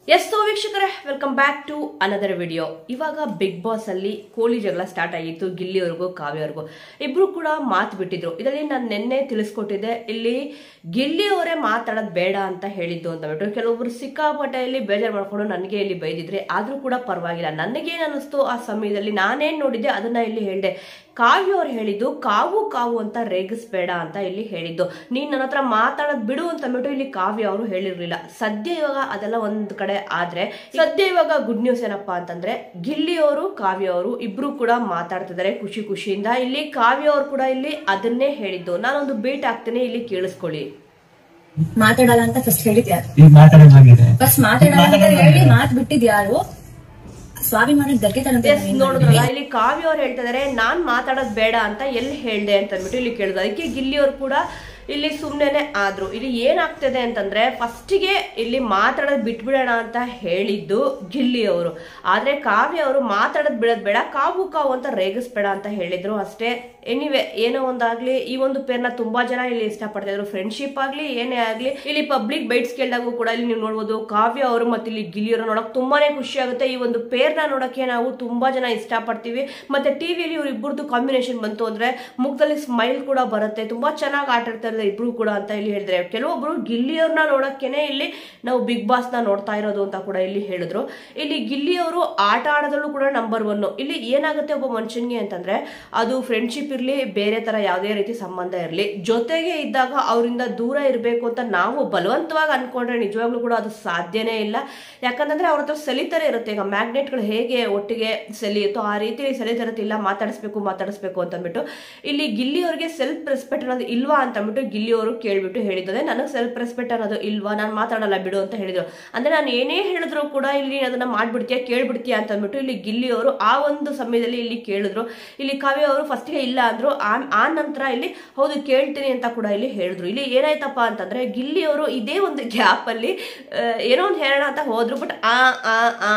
S so ವೀಕ್ಷಕರೇ, welcome back to another video. ಇವಾಗ Bigg Boss ಅಲ್ಲಿ ಕೋಳಿ ಜಗಳ ಸ್ಟಾರ್ಟ್ ಆಗಿತ್ತು. ಗಿಲ್ಲಿಯವ್ರಿಗೂ ಕಾವ್ಯವ್ರಿಗೂ ಇಬ್ರು ಕೂಡ ಮಾತು ಬಿಟ್ಟಿದ್ರು. ಇದರಲ್ಲಿ ನಾನು ನಿನ್ನೆ ತಿಳಿಸ್ಕೊಟ್ಟಿದ್ದೆ, ಇಲ್ಲಿ ಗಿಲ್ಲಿಯವರೇ ಮಾತಾಡೋದು ಬೇಡ ಅಂತ ಹೇಳಿದ್ದು ಅಂತ ಬಿಟ್ಟು ಕೆಲವೊಬ್ರು ಸಿಕ್ಕಾಪಟ್ಟೆ ಇಲ್ಲಿ ಬೇಜಾರು ಮಾಡ್ಕೊಂಡು ನನಗೆ ಇಲ್ಲಿ ಬೈದಿದ್ರೆ, ಆದ್ರೂ ಕೂಡ ಪರವಾಗಿಲ್ಲ. ನನಗೇನು ಅನ್ನಿಸ್ತು ಆ ಸಮಯದಲ್ಲಿ, ನಾನೇನ್ ನೋಡಿದ್ದೆ ಅದನ್ನ ಇಲ್ಲಿ ಹೇಳಿದೆ. ಕಾವ್ಯ ಅವ್ರು ಹೇಳಿದ್ದು ಕಾವು ಕಾವು ಅಂತ ರೇಗಿಸ್ಬೇಡ ಅಂತ ಇಲ್ಲಿ ಹೇಳಿದ್ದು. ನೀನ್ ನನ್ನ ಹತ್ರ ಮಾತಾಡೋದ್ ಬಿಡು ಅಂತ ಬಿಟ್ಟು ಇಲ್ಲಿ ಕಾವ್ಯ ಅವರು ಹೇಳಿರ್ಲಿಲ್ಲ. ಸದ್ಯ ಇವಾಗ ಅದೆಲ್ಲ ಒಂದ್ ಕಡೆ ಆದ್ರೆ, ಸದ್ಯ ಇವಾಗ ಗುಡ್ ನ್ಯೂಸ್ ಏನಪ್ಪಾ ಅಂತಂದ್ರೆ, ಗಿಲ್ಲಿಯವರು ಕಾವ್ಯ ಅವರು ಇಬ್ರು ಕೂಡ ಮಾತಾಡ್ತಿದ್ದಾರೆ ಖುಷಿ ಖುಷಿಯಿಂದ. ಇಲ್ಲಿ ಕಾವ್ಯ ಅವರು ಕೂಡ ಇಲ್ಲಿ ಅದನ್ನೇ ಹೇಳಿದ್ದು. ನಾನೊಂದು ಬೀಟ್ ಹಾಕ್ತೇನೆ, ಇಲ್ಲಿ ಕೇಳಿಸ್ಕೊಳ್ಳಿ. ಮಾತಾಡಲ್ಲ ಅಂತ ಫಸ್ಟ್ ಹೇಳಿದ್ಯಾರು? ಫಸ್ಟ್ ಮಾತಾಡಲ್ಲ ಅಂತ ಹೇಳಿ ಮಾತು ಬಿಟ್ಟಿದ್ಯಾರು? ಸ್ವಾಭಿಮಾನ ನೋಡಿದ್ರಲ್ಲ, ಇಲ್ಲಿ ಕಾವ್ಯ ಅವ್ರು ಹೇಳ್ತಾ ಇದಾರೆ ನಾನ್ ಮಾತಾಡೋದ್ ಬೇಡ ಅಂತ ಎಲ್ಲಿ ಹೇಳ್ದೆ ಅಂತ ಅಂದ್ಬಿಟ್ಟು ಇಲ್ಲಿ ಕೇಳಿದ್ರು. ಅದಕ್ಕೆ ಗಿಲ್ಲಿಯವ್ರು ಕೂಡ ಇಲ್ಲಿ ಸುಮ್ನೆನೆ ಆದ್ರು. ಇಲ್ಲಿ ಏನಾಗ್ತದೆ ಅಂತಂದ್ರೆ, ಫಸ್ಟಿಗೆ ಇಲ್ಲಿ ಮಾತಾಡೋದ್ ಬಿಟ್ಬಿಡೋಣ ಅಂತ ಹೇಳಿದ್ದು ಗಿಲ್ಲಿ ಅವರು. ಆದ್ರೆ ಕಾವ್ಯ ಅವರು ಮಾತಾಡೋದ್ ಬಿಡೋದ್ ಬೇಡ, ಕಾವು ಕಾವು ಅಂತ ರೇಗಿಸ್ಬೇಡ ಅಂತ ಹೇಳಿದ್ರು ಅಷ್ಟೇ. ಎನಿವೆ, ಏನೋ ಒಂದಾಗ್ಲಿ, ಈ ಒಂದು ಪೇರ್ನ ತುಂಬಾ ಜನ ಇಲ್ಲಿ ಇಷ್ಟಪಡ್ತಾ ಇದ್ರು. ಫ್ರೆಂಡ್ಶಿಪ್ ಆಗ್ಲಿ ಏನೇ ಆಗ್ಲಿ, ಇಲ್ಲಿ ಪಬ್ಲಿಕ್ ಬೈಟ್ಸ್ ಕೇಳಿದಾಗೂ ಕೂಡ ಇಲ್ಲಿ ನೀವು ನೋಡ್ಬೋದು ಕಾವ್ಯ ಅವರು ಮತ್ತೆ ಇಲ್ಲಿ ಗಿಲ್ಲಿಯವರು ನೋಡಕ್ ತುಂಬಾನೇ ಖುಷಿ ಆಗುತ್ತೆ. ಈ ಒಂದು ಪೇರ್ನ ನೋಡಕ್ಕೆ ನಾವು ತುಂಬಾ ಜನ ಇಷ್ಟಪಡ್ತೀವಿ. ಮತ್ತೆ ಟಿವಿಯಲ್ಲಿ ಇವ್ರು ಇಬ್ಬರದು ಕಾಂಬಿನೇಷನ್ ಬಂತು ಅಂದ್ರೆ ಮುಖದಲ್ಲಿ ಸ್ಮೈಲ್ ಕೂಡ ಬರುತ್ತೆ. ತುಂಬಾ ಚೆನ್ನಾಗಿ ಆಟ ಆಡ್ತಾರೆ ಇಬ್ರು ಕೂಡ ಅಂತ ಇಲ್ಲಿ ಹೇಳಿದ್ರೆ. ಕೆಲವೊಬ್ರು ಗಿಲ್ಲಿಯವ್ರನ್ನ ನೋಡಕ್ಕೇನೆ ಇಲ್ಲಿ ನಾವು ಬಿಗ್ ಬಾಸ್ ನ ನೋಡ್ತಾ ಇರೋದು ಅಂತ ಕೂಡ ಇಲ್ಲಿ ಹೇಳಿದ್ರು. ಇಲ್ಲಿ ಗಿಲ್ಲಿಯವರು ಆಟ ಆಡೋದ್ರಲ್ಲೂ ಕೂಡ ನಂಬರ್ 1. ಇಲ್ಲಿ ಏನಾಗುತ್ತೆ ಒಬ್ಬ ಮನುಷ್ಯನ್ಗೆ ಅಂತಂದ್ರೆ, ಅದು ಫ್ರೆಂಡ್ಶಿಪ್ ಇರ್ಲಿ, ಬೇರೆ ತರ ಯಾವುದೇ ರೀತಿ ಸಂಬಂಧ ಇರ್ಲಿ, ಜೊತೆಗೆ ಇದ್ದಾಗ ಅವರಿಂದ ದೂರ ಇರಬೇಕು ಅಂತ ನಾವು ಬಲವಂತವಾಗಿ ಅನ್ಕೊಂಡ್ರೆ ನಿಜವಾಗ್ಲೂ ಕೂಡ ಅದು ಸಾಧ್ಯನೇ ಇಲ್ಲ. ಯಾಕಂತಂದ್ರೆ ಅವ್ರ ಹತ್ರ ಸೆಲಿತಾರೆ ಇರುತ್ತೆ. ಈಗ ಮ್ಯಾಗ್ನೆಟ್ಗಳು ಹೇಗೆ ಒಟ್ಟಿಗೆ ಸೆಲಿಯುತ್ತೋ ಆ ರೀತಿ ಸೆಲಿತಿರತ್ತಿಲ್ಲ, ಮಾತಾಡಿಸ್ಬೇಕು ಅಂತಂದ್ಬಿಟ್ಟು ಇಲ್ಲಿ ಗಿಲ್ಲಿಯವ್ರಿಗೆ ಸೆಲ್ಫ್ ರೆಸ್ಪೆಕ್ಟ್ ಅನ್ನೋದು ಇಲ್ವಾ ಅಂತಂದ್ಬಿಟ್ಟು ಗಿಲ್ಲಿಯವರು ಕೇಳ್ಬಿಟ್ಟು ಹೇಳಿದ್ದಾರೆ. ನನಗೆ ಸೆಲ್ಫ್ ರೆಸ್ಪೆಕ್ಟ್ ಅನ್ನೋದು ಇಲ್ವಾ, ನಾನು ಮಾತಾಡಲ್ಲ ಬಿಡು ಅಂತ ಹೇಳಿದ್ರು. ಅಂದ್ರೆ ನಾನು ಏನೇ ಹೇಳಿದ್ರು ಕೂಡ ಇಲ್ಲಿ ಅದನ್ನ ಮಾಡ್ಬಿಡ್ತೀಯ, ಕೇಳ್ಬಿಡ್ತೀಯ ಅಂತ ಅಂದ್ಬಿಟ್ಟು ಇಲ್ಲಿ ಗಿಲ್ಲಿಯವರು ಆ ಒಂದು ಸಮಯದಲ್ಲಿ ಇಲ್ಲಿ ಕೇಳಿದ್ರು. ಇಲ್ಲಿ ಕಾವ್ಯ ಅವರು ಫಸ್ಟ್ಗೆ ಇಲ್ಲ ಅಂದ್ರು, ಆ ನಂತರ ಇಲ್ಲಿ ಹೌದು ಕೇಳ್ತೀನಿ ಅಂತ ಕೂಡ ಇಲ್ಲಿ ಹೇಳಿದ್ರು. ಇಲ್ಲಿ ಏನಾಯ್ತಪ್ಪ ಅಂತಂದ್ರೆ, ಗಿಲ್ಲಿಯವರು ಇದೇ ಒಂದು ಗ್ಯಾಪ್ ಅಲ್ಲಿ ಏನೋ ಒಂದು ಹೇಳೋಣ ಅಂತ ಹೋದ್ರು, ಬಟ್ ಆ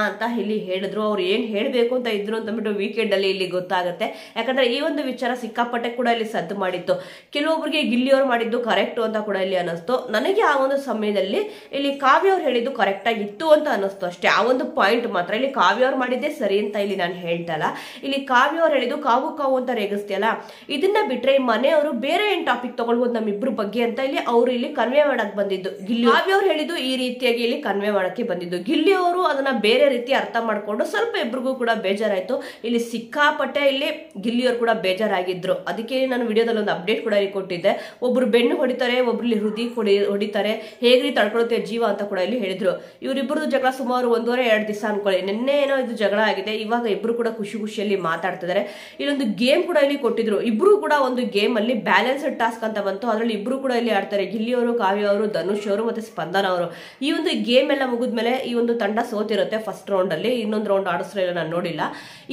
ಅಂತ ಇಲ್ಲಿ ಹೇಳಿದ್ರು. ಅವ್ರು ಏನ್ ಹೇಳ್ಬೇಕು ಅಂತ ಇದ್ರು ಅಂತಂದ್ಬಿಟ್ಟು ವೀಕೆಂಡ್ ಅಲ್ಲಿ ಇಲ್ಲಿ ಗೊತ್ತಾಗುತ್ತೆ. ಯಾಕಂದ್ರೆ ಈ ಒಂದು ವಿಚಾರ ಸಿಕ್ಕಾಪಟ್ಟೆ ಕೂಡ ಇಲ್ಲಿ ಸದ್ದು ಮಾಡಿತ್ತು. ಕೆಲವೊಬ್ಬರಿಗೆ ಗಿಲ್ಲಿಯವರು ಮಾಡಿದ್ದು ಕರೆಕ್ಟ್ ಅಂತ ಕೂಡ ಇಲ್ಲಿ ಅನ್ನಿಸ್ತು. ನನಗೆ ಆ ಒಂದು ಸಮಯದಲ್ಲಿ ಇಲ್ಲಿ ಕಾವ್ಯ ಅವ್ರು ಹೇಳಿದ್ದು ಕರೆಕ್ಟ್ ಆಗಿತ್ತು ಅಂತ ಅನ್ನಿಸ್ತು ಅಷ್ಟೇ. ಆ ಒಂದು ಪಾಯಿಂಟ್ ಮಾತ್ರ ಇಲ್ಲಿ ಕಾವ್ಯ ಅವ್ರು ಮಾಡಿದ್ದೆ ಸರಿ ಅಂತ ಇಲ್ಲಿ ನಾನು ಹೇಳ್ತಲ್ಲ. ಇಲ್ಲಿ ಕಾವ್ಯ ಅವ್ರು ಹೇಳಿದ್ದು ಕಾವು ಕಾವು ಅಂತ ರೇಗಿಸ್ತಿಯಲ್ಲ, ಇದನ್ನ ಬಿಟ್ರೆ ಈ ಮನೆಯವರು ಬೇರೆ ಏನ್ ಟಾಪಿಕ್ ತಗೊಳ್ಬಹುದು ನಮ್ಮಿಬ್ರು ಬಗ್ಗೆ ಅಂತ ಇಲ್ಲಿ ಅವರು ಇಲ್ಲಿ ಕನ್ವೆ ಮಾಡಕ್ ಬಂದಿದ್ದು. ಗಿಲ್ಲಿ ಕಾವ್ಯ ಅವ್ರು ಹೇಳಿದ್ದು ಈ ರೀತಿಯಾಗಿ ಇಲ್ಲಿ ಕನ್ವೆ ಮಾಡಕ್ಕೆ ಬಂದಿದ್ದು. ಗಿಲ್ಲಿ ಅವರು ಅದನ್ನ ಬೇರೆ ರೀತಿ ಅರ್ಥ ಮಾಡ್ಕೊಂಡು ಸ್ವಲ್ಪ ಇಬ್ರಿಗೂ ಕೂಡ ಬೇಜಾರಾಯ್ತು. ಇಲ್ಲಿ ಸಿಕ್ಕಾಪಟ್ಟೆ ಇಲ್ಲಿ ಗಿಲ್ಲಿಯವರು ಕೂಡ ಬೇಜಾರಾಗಿದ್ರು. ಅದಕ್ಕೆ ನಾನು ವಿಡಿಯೋದಲ್ಲಿ ಒಂದು ಅಪ್ಡೇಟ್ ಕೂಡ ಇಲ್ಲಿ ಕೊಟ್ಟಿದ್ದೆ. ಒಬ್ರು ಬೆನ್ನು ಹೊಡಿತಾರೆ, ಒಬ್ರಲ್ಲಿ ಹೃದಯ ಹೊಡಿತಾರೆ, ಹೇಗ್ರಿ ತಡ್ಕೊಳುತ್ತೆ ಜೀವ ಅಂತ ಕೂಡ ಇಲ್ಲಿ ಹೇಳಿದ್ರು. ಇವರಿಬ್ಬರದು ಜಗಳ ಸುಮಾರು 1.5-2 ದಿವಸ ಅನ್ಕೊಳ್ಳಿ. ನಿನ್ನೆ ಏನೋ ಇದು ಜಗಳ ಆಗಿದೆ. ಇವಾಗ ಇಬ್ರು ಕೂಡ ಖುಷಿ ಖುಷಿಯಲ್ಲಿ ಮಾತಾಡ್ತಿದ್ದಾರೆ. ಇಲ್ಲೊಂದು ಗೇಮ್ ಕೂಡ ಇಲ್ಲಿ ಕೊಟ್ಟಿದ್ರು. ಇಬ್ರು ಕೂಡ ಒಂದು ಗೇಮ್ ಅಲ್ಲಿ ಬ್ಯಾಲೆನ್ಸ್ಡ್ ಟಾಸ್ಕ್ ಅಂತ ಬಂತು. ಅದ್ರಲ್ಲಿ ಇಬ್ರು ಕೂಡ ಇಲ್ಲಿ ಆಡ್ತಾರೆ. ಗಿಲ್ಲಿಯವರು, ಕಾವ್ಯ ಅವರು, ಧನುಷ್ ಅವರು ಮತ್ತೆ ಸ್ಪಂದನ ಅವರು. ಈ ಒಂದು ಗೇಮ್ ಎಲ್ಲ ಮುಗಿದ್ಮೇಲೆ ಈ ಒಂದು ತಂಡ ಸೋತಿರುತ್ತೆ ಫಸ್ಟ್ ರೌಂಡ್ ಅಲ್ಲಿ. ಇನ್ನೊಂದು ರೌಂಡ್ ಆಡಿಸ್ಲಿಲ್ಲ, ನಾನು ನೋಡಿಲ್ಲ.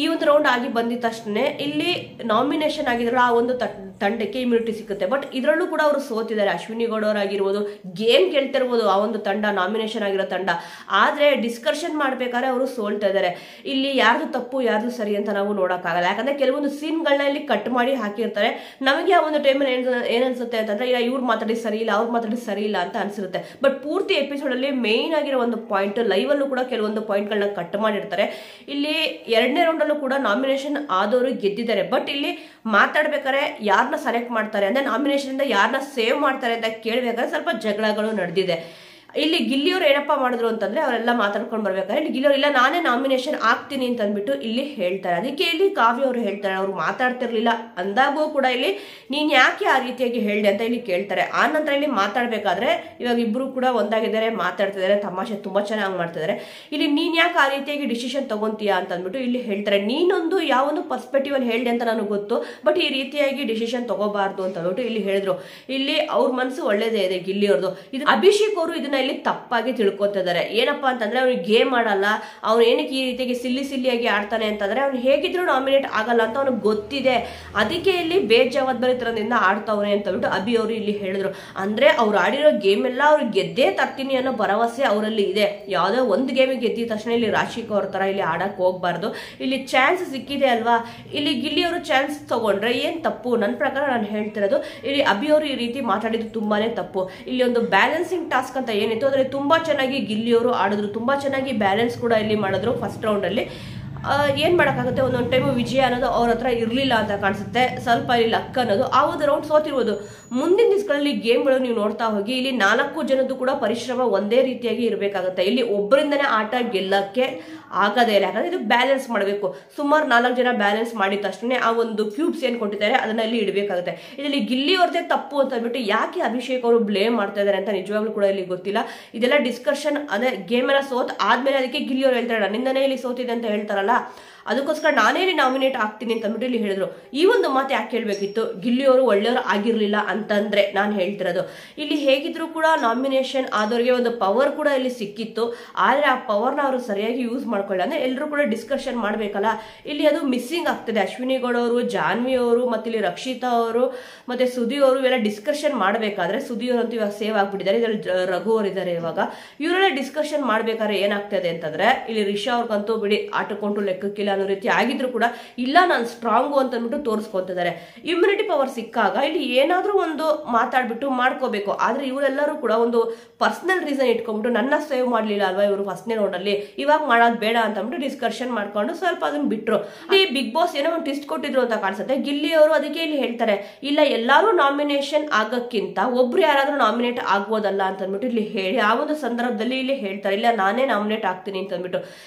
ಈ ಒಂದು ರೌಂಡ್ ಆಗಿ ಬಂದಿದ ತಕ್ಷಣ ಇಲ್ಲಿ ನಾಮಿನೇಷನ್ ಆಗಿದ್ರು ಆ ಒಂದು ತಂಡಕ್ಕೆ ಇಮ್ಯುನಿಟಿ ಸಿಗುತ್ತೆ. ಬಟ್ ಇದರಲ್ಲೂ ಕೂಡ ಅವರು ಸೋತಿದ್ದಾರೆ. ಅಶ್ವಿನಿ ಗೌಡ ಅವರಾಗಿರ್ಬೋದು, ಗೇಮ್ ಗೆಲ್ತಿರ್ಬೋದು ಆ ಒಂದು ತಂಡ, ನಾಮಿನೇಷನ್ ಆಗಿರೋ ತಂಡ. ಆದ್ರೆ ಡಿಸ್ಕಷನ್ ಮಾಡ್ಬೇಕಾದ್ರೆ ಅವರು ಸೋಲ್ತಾ ಇದ್ದಾರೆ. ಇಲ್ಲಿ ಯಾರ್ದು ತಪ್ಪು ಯಾರ್ದು ಸರಿ ಅಂತ ನಾವು ನೋಡಕ್ಕಾಗಲ್ಲ. ಯಾಕಂದ್ರೆ ಕೆಲವೊಂದು ಸೀನ್ಗಳನ್ನ ಇಲ್ಲಿ ಕಟ್ ಮಾಡಿ ಹಾಕಿರ್ತಾರೆ. ನಮಗೆ ಆ ಒಂದು ಟೈಮಲ್ಲಿ ಏನ್ ಅನ್ಸುತ್ತೆ ಅಂತಂದ್ರೆ, ಇಲ್ಲ ಇವ್ರು ಮಾತಾಡಿ ಸರಿ ಇಲ್ಲ, ಅವ್ರು ಮಾತಾಡಿ ಸರಿ ಇಲ್ಲ ಅಂತ ಅನ್ಸಿರುತ್ತೆ. ಬಟ್ ಪೂರ್ತಿ ಎಪಿಸೋಡ್ ಅಲ್ಲಿ ಮೇನ್ ಆಗಿರೋ ಒಂದು ಪಾಯಿಂಟ್, ಲೈವ್ ಅಲ್ಲೂ ಕೂಡ ಕೆಲವೊಂದು ಪಾಯಿಂಟ್ ಗಳನ್ನ ಕಟ್ ಮಾಡಿರ್ತಾರೆ. ಇಲ್ಲಿ 2ನೇ ರೌಂಡ್ ಅಲ್ಲೂ ಕೂಡ ನಾಮಿನೇಷನ್ ಆದವರು ಗೆದ್ದಿದ್ದಾರೆ. ಬಟ್ ಇಲ್ಲಿ ಮಾತಾಡ್ಬೇಕಾದ್ರೆ ಯಾರನ್ನ ಸೆಲೆಕ್ಟ್ ಮಾಡ್ತಾರೆ ಅಂದ್ರೆ, ನಾಮಿನೇಷನ್ ಇಂದ ಯಾರನ್ನ ಸೇವ್ ಮಾಡ್ತಾರೆ ಅಂತ ಕೇಳ್ಬೇಕಾದ್ರೆ ಸ್ವಲ್ಪ ಜಗಳಗಳು ನಡೆದಿದೆ. ಇಲ್ಲಿ ಗಿಲ್ಲಿಯವರು ಏನಪ್ಪಾ ಮಾಡಿದ್ರು ಅಂತಂದ್ರೆ, ಅವರೆಲ್ಲ ಮಾತಾಡ್ಕೊಂಡು ಬರ್ಬೇಕಾದ್ರೆ ಇಲ್ಲಿ ಗಿಲ್ಲಿಯವರು ಇಲ್ಲ ನಾನೇ ನಾಮಿನೇಷನ್ ಆಗ್ತೀನಿ ಅಂತ ಅಂದ್ಬಿಟ್ಟು ಇಲ್ಲಿ ಹೇಳ್ತಾರೆ. ಅದಕ್ಕೆ ಇಲ್ಲಿ ಕಾವ್ಯ ಅವರು ಹೇಳ್ತಾರೆ, ಅವ್ರು ಮಾತಾಡ್ತಿರ್ಲಿಲ್ಲ ಅಂದಾಗೂ ಕೂಡ ಇಲ್ಲಿ ನೀನ್ ಯಾಕೆ ಆ ರೀತಿಯಾಗಿ ಹೇಳ್ದೆ ಅಂತ ಇಲ್ಲಿ ಕೇಳ್ತಾರೆ. ಆ ನಂತರ ಇಲ್ಲಿ ಮಾತಾಡ್ಬೇಕಾದ್ರೆ ಇವಾಗ ಇಬ್ರು ಕೂಡ ಒಂದಾಗಿದ್ದಾರೆ, ಮಾತಾಡ್ತಿದ್ದಾರೆ, ತಮಾಷೆ ತುಂಬಾ ಚೆನ್ನಾಗಿ ಮಾಡ್ತಿದ್ದಾರೆ. ಇಲ್ಲಿ ನೀನ್ ಯಾಕೆ ಆ ರೀತಿಯಾಗಿ ಡಿಸಿಷನ್ ತಗೊಂತೀಯಾ ಅಂತ ಅಂದ್ಬಿಟ್ಟು ಇಲ್ಲಿ ಹೇಳ್ತಾರೆ. ನೀನೊಂದು ಯಾವೊಂದು ಪರ್ಸ್ಪೆಕ್ಟಿವ್ ಅಲ್ಲಿ ಹೇಳ್ದೆ ಅಂತ ನನಗೆ ಗೊತ್ತು, ಬಟ್ ಈ ರೀತಿಯಾಗಿ ಡಿಸಿಷನ್ ತಗೋಬಾರ್ದು ಅಂತ ಅಂದ್ಬಿಟ್ಟು ಇಲ್ಲಿ ಹೇಳಿದ್ರು. ಇಲ್ಲಿ ಅವ್ರ ಮನಸ್ಸು ಒಳ್ಳೇದೇ ಇದೆ ಗಿಲ್ಲಿಯವ್ರದ್ದು. ಇದು ಅಭಿಷೇಕ್ ಅವರು ಇದನ್ನ ಇಲ್ಲಿ ತಪ್ಪಾಗಿ ತಿಳ್ಕೊತಿದ್ದಾರೆ. ಏನಪ್ಪಾ ಅಂತಂದ್ರೆ, ಅವ್ರಿಗೆ ಗೇಮ್ ಆಡಲ್ಲ, ಅವ್ನು ಏನಕ್ಕೆ ಈ ರೀತಿಯಾಗಿ ಸಿಲ್ಲಿಯಾಗಿ ಆಡ್ತಾನೆ ಅಂತಂದ್ರೆ, ಅವ್ನು ಹೇಗಿದ್ರು ನಾಮಿನೇಟ್ ಆಗಲ್ಲ ಅಂತ ಅವ್ನಿಗೆ ಗೊತ್ತಿದೆ. ಅದಕ್ಕೆ ಇಲ್ಲಿ ಬೇಜವಾಬ್ದಾರಿತನದಿಂದ ಆಡ್ತಾವ್ರೆ ಅಂತ ಹೇಳ್ಬಿಟ್ಟು ಅಭಿ ಅವರು ಇಲ್ಲಿ ಹೇಳಿದ್ರು. ಅಂದ್ರೆ ಅವ್ರು ಆಡಿರೋ ಗೇಮ್ ಎಲ್ಲ ಅವ್ರಿಗೆ ಗೆದ್ದೇ ತರ್ತೀನಿ ಅನ್ನೋ ಭರವಸೆ ಅವರಲ್ಲಿ ಇದೆ. ಯಾವ್ದೋ ಒಂದು ಗೇಮಿಗೆ ಗೆದ್ದಿದ ತಕ್ಷಣ ಇಲ್ಲಿ ರಾಶಿಕ್ ಅವ್ರ ತರ ಇಲ್ಲಿ ಆಡಕ್ ಹೋಗ್ಬಾರ್ದು. ಇಲ್ಲಿ ಚಾನ್ಸ್ ಸಿಕ್ಕಿದೆ ಅಲ್ವಾ, ಇಲ್ಲಿ ಗಿಲ್ಲಿಯವರು ಚಾನ್ಸ್ ತಗೊಂಡ್ರೆ ಏನ್ ತಪ್ಪು? ನನ್ನ ಪ್ರಕಾರ ನಾನು ಹೇಳ್ತಿರೋದು, ಇಲ್ಲಿ ಅಭಿ ಅವರು ಈ ರೀತಿ ಮಾತಾಡಿದ್ದು ತುಂಬಾನೇ ತಪ್ಪು. ಇಲ್ಲಿ ಒಂದು ಬ್ಯಾಲೆನ್ಸಿಂಗ್ ಟಾಸ್ಕ್ ಅಂತ ಏನ್ ಏನಿತ್ತು ಅದರಲ್ಲಿ ತುಂಬಾ ಚೆನ್ನಾಗಿ ಗಿಲ್ಲಿಯವರು ಆಡಿದ್ರು, ತುಂಬಾ ಚೆನ್ನಾಗಿ ಬ್ಯಾಲೆನ್ಸ್ ಕೂಡ ಇಲ್ಲಿ ಮಾಡಿದ್ರು ಫಸ್ಟ್ ರೌಂಡ್ ಅಲ್ಲಿ. ಏನ್ ಮಾಡಕ್ಕಾಗುತ್ತೆ, ಒಂದೊಂದು ಟೈಮ್ ವಿಜಯ ಅನ್ನೋದು ಅವ್ರ ಹತ್ರ ಇರ್ಲಿಲ್ಲ ಅಂತ ಕಾಣಿಸುತ್ತೆ, ಸ್ವಲ್ಪ ಇಲ್ಲಿ ಲಕ್ ಅನ್ನೋದು ಆ ಒಂದು ರೌಂಡ್ ಸೋತಿರ್ಬೋದು. ಮುಂದಿನ ದಿವಸಗಳಲ್ಲಿ ಗೇಮ್ಗಳು ನೀವು ನೋಡ್ತಾ ಹೋಗಿ, ಇಲ್ಲಿ 4 ಜನದ್ದು ಕೂಡ ಪರಿಶ್ರಮ ಒಂದೇ ರೀತಿಯಾಗಿ ಇರಬೇಕಾಗುತ್ತೆ. ಇಲ್ಲಿ ಒಬ್ಬರಿಂದನೇ ಆಟ ಗೆಲ್ಲಕ್ಕೆ ಆಗದೇ ಇಲ್ಲ, ಯಾಕಂದ್ರೆ ಇದು ಬ್ಯಾಲೆನ್ಸ್ ಮಾಡಬೇಕು. ಸುಮಾರು 4 ಜನ ಬ್ಯಾಲೆನ್ಸ್ ಮಾಡಿದ ತಕ್ಷಣ ಆ ಒಂದು ಕ್ಯೂಬ್ಸ್ ಏನ್ ಕೊಟ್ಟಿದ್ದಾರೆ ಅದನ್ನ ಇಲ್ಲಿ ಇಡಬೇಕಾಗುತ್ತೆ. ಇದರಲ್ಲಿ ಗಿಲ್ಲಿ ಅವ್ರದೇ ತಪ್ಪು ಅಂತ ಅಂದ್ಬಿಟ್ಟು ಯಾಕೆ ಅಭಿಷೇಕ್ ಅವರು ಬ್ಲೇಮ್ ಮಾಡ್ತಾ ಇದಾರೆ ಅಂತ ನಿಜವಾಗ್ಲೂ ಕೂಡ ಇಲ್ಲಿ ಗೊತ್ತಿಲ್ಲ. ಇದೆಲ್ಲ ಡಿಸ್ಕಷನ್ ಅದೇ ಗೇಮ್ ಎಲ್ಲ ಸೋತ್ ಆದ್ಮೇಲೆ ಅದಕ್ಕೆ ಗಿಲ್ಲಿ ಅವ್ರು ಹೇಳ್ತಾರೆ ನನ್ನಿಂದನೇ ಇಲ್ಲಿ ಸೋತಿದೆ ಅಂತ ಹೇಳ್ತಾರಲ್ಲ, ಅದಕ್ಕೋಸ್ಕರ ನಾನೇ ಇಲ್ಲಿ ನಾಮಿನೇಟ್ ಆಗ್ತೀನಿ ಅಂತ ಅಂದ್ಬಿಟ್ಟು ಇಲ್ಲಿ ಹೇಳಿದ್ರು. ಈ ಒಂದು ಮಾತು ಯಾಕೆ ಹೇಳ್ಬೇಕಿತ್ತು, ಗಿಲ್ಲಿ ಅವರು ಒಳ್ಳೆಯವರು ಆಗಿರ್ಲಿಲ್ಲ ಅಂತಂದ್ರೆ ನಾನು ಹೇಳ್ತಿರೋದು. ಇಲ್ಲಿ ಹೇಗಿದ್ರು ಕೂಡ ನಾಮಿನೇಷನ್ ಆದವ್ರಿಗೆ ಒಂದು ಪವರ್ ಕೂಡ ಇಲ್ಲಿ ಸಿಕ್ಕಿತ್ತು, ಆದ್ರೆ ಆ ಪವರ್ನ ಅವರು ಸರಿಯಾಗಿ ಯೂಸ್ ಮಾಡ್ಕೊಳ್ಳಿ ಅಂದ್ರೆ ಎಲ್ಲರೂ ಕೂಡ ಡಿಸ್ಕಷನ್ ಮಾಡ್ಬೇಕಲ್ಲ, ಇಲ್ಲಿ ಅದು ಮಿಸ್ಸಿಂಗ್ ಆಗ್ತದೆ. ಅಶ್ವಿನಿ ಗೌಡ ಅವರು, ಜಾನ್ವಿ ಅವರು, ಮತ್ತೆ ಇಲ್ಲಿ ರಕ್ಷಿತಾ ಅವರು, ಮತ್ತೆ ಸುದಿ ಅವರು ಇವೆಲ್ಲ ಡಿಸ್ಕಷನ್ ಮಾಡ್ಬೇಕಾದ್ರೆ, ಸುದಿ ಅವರು ಅಂತೂ ಇವಾಗ ಸೇವ್ ಆಗ್ಬಿಟ್ಟಿದ್ದಾರೆ, ಇದ್ರಲ್ಲಿ ರಘು ಅವರು ಇದ್ದಾರೆ. ಇವಾಗ ಇವರೆಲ್ಲ ಡಿಸ್ಕಷನ್ ಮಾಡ್ಬೇಕಾದ್ರೆ ಏನಾಗ್ತದೆ ಅಂತಂದ್ರೆ, ಇಲ್ಲಿ ರಿಷಾ ಅವ್ರಿಗಂತೂ ಬಿಡಿ ಆಟಕೊಂಡು ಲೆಕ್ಕಕ್ಕಿಲ್ಲ ಅನ್ನೋ ರೀತಿ ಆಗಿದ್ರು ಕೂಡ ಇಲ್ಲ ನಾನು ಸ್ಟ್ರಾಂಗು ಅಂತ ಅಂದ್ಬಿಟ್ಟು ತೋರಿಸ್ಕೊಂತಿದ್ದಾರೆ. ಇಮ್ಯುನಿಟಿ ಪವರ್ ಸಿಕ್ಕಾಗ ಇಲ್ಲಿ ಏನಾದ್ರೂ ಒಂದು ಮಾತಾಡ್ಬಿಟ್ಟು ಮಾಡ್ಕೋಬೇಕು. ಆದ್ರೆ ಇವರೆಲ್ಲರೂ ಕೂಡ ಒಂದು ಪರ್ಸನಲ್ ರೀಸನ್ ಇಟ್ಕೊಂಡ್ಬಿಟ್ಟು ನನ್ನ ಸೇವ್ ಮಾಡ್ಲಿಲ್ಲ ಅಲ್ವಾ ಇವರು ಫಸ್ಟ್ನೇ ರೌಂಡ್ ಅಲ್ಲಿ, ಇವಾಗ ಮಾಡೋದು ಬೇಡ ಅಂತ ಅಂದ್ಬಿಟ್ಟು ಡಿಸ್ಕಷನ್ ಮಾಡ್ಕೊಂಡು ಸ್ವಲ್ಪ ಅದನ್ನ ಬಿಟ್ರು. ಈ ಬಿಗ್ ಬಾಸ್ ಏನೋ ಒಂದು ಟ್ವಿಸ್ಟ್ ಕೊಟ್ಟಿದ್ರು ಅಂತ ಕಾಣಿಸುತ್ತೆ. ಗಿಲ್ಲಿ ಅವರು ಅದಕ್ಕೆ ಇಲ್ಲಿ ಹೇಳ್ತಾರೆ ಇಲ್ಲ ಎಲ್ಲಾರು ನಾಮಿನೇಷನ್ ಆಗಕ್ಕಿಂತ ಒಬ್ರು ಯಾರಾದ್ರೂ ನಾಮಿನೇಟ್ ಆಗ್ಬೋದಲ್ಲ ಅಂತ ಅಂದ್ಬಿಟ್ಟು ಇಲ್ಲಿ ಹೇಳಿ ಆ ಒಂದು ಸಂದರ್ಭದಲ್ಲಿ ಇಲ್ಲಿ ಹೇಳ್ತಾರೆ ಇಲ್ಲ ನಾನೇ ನಾಮಿನೇಟ್ ಆಗ್ತೀನಿ ಅಂತ ಅಂದ್ಬಿಟ್ಟು.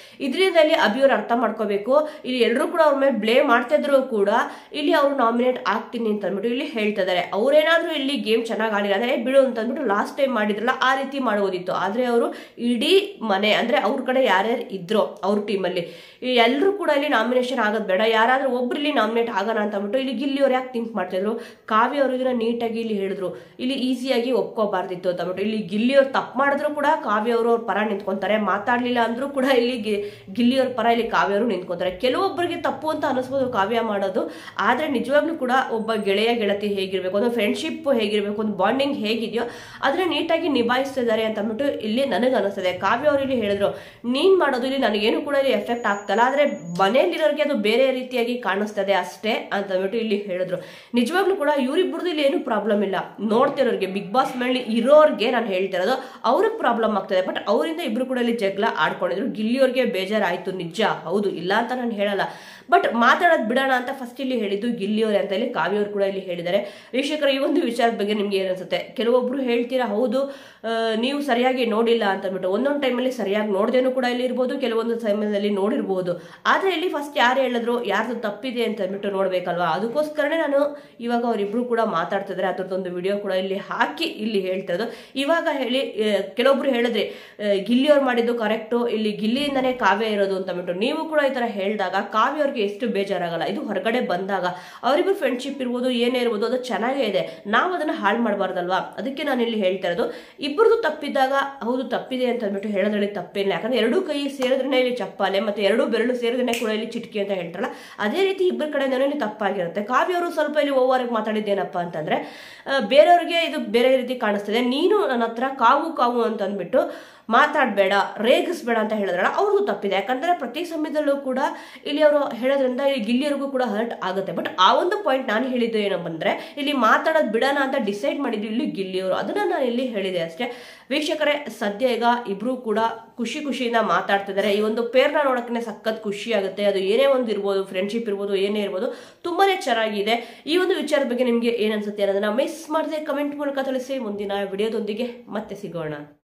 ಇದರಿಂದ ಇಲ್ಲಿ ಅಭಿಯವ್ರು ಅರ್ಥ ಮಾಡ್ಕೋಬೇಕು, ಇಲ್ಲಿ ಎಲ್ಲರೂ ಕೂಡ ಅವ್ರ ಮೇಲೆ ಬ್ಲೇಮ್ ಮಾಡ್ತಾ ಇದ್ರು ಕೂಡ ಇಲ್ಲಿ ಅವರು ನಾಮಿನೇಟ್ ಆಗ್ತೀನಿ ಅಂತ ಅಂದ್ಬಿಟ್ಟು ಇಲ್ಲಿ ಹೇಳ್ತಾ ಇದಾರೆ. ಅವ್ರೇನಾದ್ರೂ ಇಲ್ಲಿ ಗೇಮ್ ಚೆನ್ನಾಗಿ ಆಡಿಲ್ಲ ಅಂದ್ರೆ ಬಿಡು ಅಂತ ಅಂದ್ಬಿಟ್ಟು ಲಾಸ್ಟ್ ಟೈಮ್ ಮಾಡಿದ್ರಲ್ಲ ಆ ರೀತಿ ಮಾಡುವುದಿತ್ತು. ಆದ್ರೆ ಅವರು ಇಡೀ ಮನೆ ಅಂದ್ರೆ ಅವ್ರ ಕಡೆ ಯಾರ್ಯಾರು ಇದ್ರೋ ಅವ್ರ ಟೀಮಲ್ಲಿ ಎಲ್ಲರೂ ಕೂಡ ಇಲ್ಲಿ ನಾಮಿನೇಷನ್ ಆಗೋದು ಬೇಡ, ಯಾರಾದ್ರೂ ಒಬ್ರು ಇಲ್ಲಿ ನಾಮಿನೇಟ್ ಆಗೋಣ ಅಂತ ಅಂದ್ಬಿಟ್ಟು ಇಲ್ಲಿ ಗಿಲ್ಲಿ ಅವ್ರು ಯಾಕೆ ಥಿಂಕ್ ಮಾಡ್ತಿದ್ರು. ಕಾವ್ಯ ಅವರು ಇದನ್ನ ನೀಟಾಗಿ ಇಲ್ಲಿ ಹೇಳಿದ್ರು, ಇಲ್ಲಿ ಈಸಿಯಾಗಿ ಒಪ್ಕೋಬಾರ್ದಿತ್ತು ಅಂತ ಅಂದ್ಬಿಟ್ಟು. ಇಲ್ಲಿ ಗಿಲ್ಲಿ ಅವ್ರು ತಪ್ಪು ಮಾಡಿದ್ರು ಕೂಡ ಕಾವ್ಯ ಅವರು ಅವ್ರ ಪರ ನಿಂತ್ಕೊಂತಾರೆ, ಮಾತಾಡ್ಲಿಲ್ಲ ಅಂದ್ರೂ ಕೂಡ ಇಲ್ಲಿ ಗಿಲ್ಲಿ ಅವ್ರ ಪರ ಇಲ್ಲಿ ಕಾವ್ಯ ಅವರು ನಿಂತ್ಕೊಂತಾರೆ. ಕೆಲವೊಬ್ಬರಿಗೆ ತಪ್ಪು ಅಂತ ಅನಿಸ್ಬೋದು ಕಾವ್ಯ ಮಾಡೋದು, ಆದ್ರೆ ನಿಜವಾಗ್ಲೂ ಕೂಡ ಒಬ್ಬ ಗೆಳೆಯ ಗೆಳತಿ ಹೇಗಿರ್ಬೇಕು, ಒಂದು ಫ್ರೆಂಡ್ಶಿಪ್ ಹೇಗಿರ್ಬೇಕು, ಒಂದು ಬಾಂಡಿಂಗ್ ಹೇಗಿದೆಯೋ ಅದನ್ನ ನೀಟಾಗಿ ನಿಭಾಯಿಸ್ತಿದ್ದಾರೆ ಅಂತ ಅಂದ್ಬಿಟ್ಟು ಇಲ್ಲಿ ನನಗೆ ಅನಿಸ್ತದೆ. ಕಾವ್ಯ ಅವರು ಇಲ್ಲಿ ಹೇಳಿದ್ರು ನೀನ್ ಮಾಡೋದು ಇಲ್ಲಿ ನನಗೇನು ಕೂಡ ಇಲ್ಲಿ ಎಫೆಕ್ಟ್ ಆಗ್ತಲ್ಲ, ಆದ್ರೆ ಮನೆಯಲ್ಲಿರೋರಿಗೆ ಅದು ಬೇರೆ ರೀತಿಯಾಗಿ ಕಾಣಿಸ್ತದೆ ಅಷ್ಟೇ ಅಂತ ಅಂದ್ಬಿಟ್ಟು ಇಲ್ಲಿ ಹೇಳಿದ್ರು. ನಿಜವಾಗ್ಲೂ ಕೂಡ ಇವರಿಬ್ಬರದು ಇಲ್ಲಿ ಏನು ಪ್ರಾಬ್ಲಮ್ ಇಲ್ಲ, ನೋಡ್ತಿರೋರಿಗೆ ಬಿಗ್ ಬಾಸ್ ಮೇಲೆ ಇರೋರ್ಗೆ ನಾನು ಹೇಳ್ತಿರೋದು ಅವ್ರಿಗೆ ಪ್ರಾಬ್ಲಮ್ ಆಗ್ತದೆ. ಬಟ್ ಅವರಿಂದ ಇಬ್ರು ಕೂಡ ಇಲ್ಲಿ ಜಗಳ ಆಡ್ಕೊಂಡಿದ್ರು. ಗಿಲ್ಲಿಯವ್ರಿಗೆ ಬೇಜಾರಾಯ್ತು ನಿಜ, ಹೌದು ಇಲ್ಲ ಅಂತ ನಾನು ಹೇಳಲ್ಲ, ಬಟ್ ಮಾತಾಡೋದು ಬಿಡೋಣ ಅಂತ ಫಸ್ಟ್ ಇಲ್ಲಿ ಹೇಳಿದ್ದು ಗಿಲ್ಲಿಯವರೇ ಅಂತ ಇಲ್ಲಿ ಕಾವ್ಯವ್ರು ಕೂಡ ಇಲ್ಲಿ ಹೇಳಿದ್ದಾರೆ. ವೀಕ್ಷಕರ ಈ ಒಂದು ವಿಚಾರದ ಬಗ್ಗೆ ನಿಮ್ಗೆ ಏನನ್ಸುತ್ತೆ? ಕೆಲವೊಬ್ರು ಹೇಳ್ತೀರಾ ಹೌದು ನೀವು ಸರಿಯಾಗಿ ನೋಡಿಲ್ಲ ಅಂತ ಅಂದ್ಬಿಟ್ಟು, ಒಂದೊಂದು ಟೈಮಲ್ಲಿ ಸರಿಯಾಗಿ ನೋಡ್ದೇನು ಕೂಡ ಇಲ್ಲಿ ಇರ್ಬೋದು, ಕೆಲವೊಂದು ಸಮಯದಲ್ಲಿ ನೋಡಿರ್ಬೋದು. ಆದ್ರೆ ಇಲ್ಲಿ ಫಸ್ಟ್ ಯಾರು ಹೇಳಿದ್ರು ಯಾರ್ದು ತಪ್ಪಿದೆ ಅಂತ ಅಂದ್ಬಿಟ್ಟು ನೋಡ್ಬೇಕಲ್ವಾ, ಅದಕ್ಕೋಸ್ಕರನೇ ನಾನು ಇವಾಗ ಅವರಿಬ್ರು ಕೂಡ ಮಾತಾಡ್ತಿದ್ರೆ ಅದ್ರದ್ದೊಂದು ವಿಡಿಯೋ ಕೂಡ ಇಲ್ಲಿ ಹಾಕಿ ಇಲ್ಲಿ ಹೇಳ್ತಿರೋದು. ಇವಾಗ ಹೇಳಿ ಕೆಲವೊಬ್ರು ಹೇಳಿದ್ರೆ ಗಿಲ್ಲಿಯವ್ರು ಮಾಡಿದ್ದು ಕರೆಕ್ಟು, ಇಲ್ಲಿ ಗಿಲ್ಲಿಯಿಂದನೇ ಕಾವ್ಯ ಇರೋದು ಅಂತ ಅಂದ್ಬಿಟ್ಟು. ನೀವು ಕೂಡ ಈ ತರ ಹೇಳಿದಾಗ ಕಾವ್ಯ ಅವ್ರಿಗೆ ಎಷ್ಟು ಬೇಜಾರಾಗಲ್ಲ, ಇದು ಹೊರಗಡೆ ಬಂದಾಗ ಅವರಿಗೂ ಫ್ರೆಂಡ್ಶಿಪ್ ಇರ್ಬೋದು ಏನೇ ಇರ್ಬೋದು ಅದು ಚೆನ್ನಾಗೇ ಇದೆ, ನಾವು ಅದನ್ನ ಹಾಳು ಮಾಡಬಾರ್ದಲ್ವಾ. ಅದಕ್ಕೆ ನಾನು ಇಲ್ಲಿ ಹೇಳ್ತಾ ಇರೋದು ಇಬ್ಬರದು ತಪ್ಪಿದ್ದಾಗ ಹೌದು ತಪ್ಪಿದೆ ಅಂತ ಅಂದ್ಬಿಟ್ಟು ಹೇಳೋದ್ರಲ್ಲಿ ತಪ್ಪೇನಿಲ್ಲ, ಯಾಕಂದ್ರೆ ಎರಡೂ ಕೈ ಸೇರಿದ್ರೆ ಇಲ್ಲಿ ಚಪ್ಪಾಲೆ ಮತ್ತೆ ಎರಡೂ ಬೆರಳು ಸೇರಿದ್ರೆ ಕೂಡ ಇಲ್ಲಿ ಚಿಟಕಿ ಅಂತ ಹೇಳ್ತಾರಲ್ಲ, ಅದೇ ರೀತಿ ಇಬ್ಬರ ಕಡೆ ಇಲ್ಲಿ ತಪ್ಪಾಗಿರುತ್ತೆ. ಕಾವ್ಯ ಅವರು ಸ್ವಲ್ಪ ಇಲ್ಲಿ ಓವರ್ ಮಾತಾಡಿದ್ದೇನಪ್ಪ ಅಂತಂದ್ರೆ ಬೇರೆಯವ್ರಿಗೆ ಇದು ಬೇರೆ ರೀತಿ ಕಾಣಿಸ್ತದೆ, ನೀನು ನನ್ನ ಹತ್ರ ಕಾವು ಕಾವು ಅಂತ ಅಂದ್ಬಿಟ್ಟು ಮಾತಾಡಬೇಡ ರೇಗಿಸ್ಬೇಡ ಅಂತ ಹೇಳಿದ್ರಲ್ಲ ಅವ್ರದ್ದು ತಪ್ಪಿದೆ. ಯಾಕಂದ್ರೆ ಪ್ರತಿ ಸಮಯದಲ್ಲೂ ಕೂಡ ಇಲ್ಲಿ ಅವರು ಹೇಳೋದ್ರಿಂದ ಇಲ್ಲಿ ಗಿಲ್ಲಿಯವ್ರಿಗೂ ಕೂಡ ಹರ್ಟ್ ಆಗುತ್ತೆ. ಬಟ್ ಆ ಒಂದು ಪಾಯಿಂಟ್ ನಾನು ಹೇಳಿದ್ದು ಏನಪ್ಪ ಅಂದ್ರೆ ಇಲ್ಲಿ ಮಾತಾಡೋದು ಬಿಡೋಣ ಅಂತ ಡಿಸೈಡ್ ಮಾಡಿದ್ದು ಇಲ್ಲಿ ಗಿಲ್ಲಿಯವರು, ಅದನ್ನ ನಾನು ಇಲ್ಲಿ ಹೇಳಿದೆ ಅಷ್ಟೇ. ವೀಕ್ಷಕರೇ ಸದ್ಯ ಈಗ ಇಬ್ರು ಕೂಡ ಖುಷಿಯಿಂದ ಮಾತಾಡ್ತಿದ್ದಾರೆ. ಈ ಒಂದು ಪೇರ್ನ ನೋಡಕ್ಕೆ ಸಖತ್ ಖುಷಿ ಆಗುತ್ತೆ. ಅದು ಏನೇ ಒಂದು ಇರ್ಬೋದು, ಫ್ರೆಂಡ್ಶಿಪ್ ಇರ್ಬೋದು, ಏನೇ ಇರ್ಬೋದು, ತುಂಬಾನೇ ಚೆನ್ನಾಗಿದೆ. ಈ ಒಂದು ವಿಚಾರದ ಬಗ್ಗೆ ನಿಮ್ಗೆ ಏನ್ ಅನ್ಸುತ್ತೆ ಅನ್ನೋದನ್ನ ಮಿಸ್ ಮಾಡದೆ ಕಮೆಂಟ್ ಮೂಲಕ ತಿಳಿಸಿ. ಮುಂದಿನ ವಿಡಿಯೋದೊಂದಿಗೆ ಮತ್ತೆ ಸಿಗೋಣ.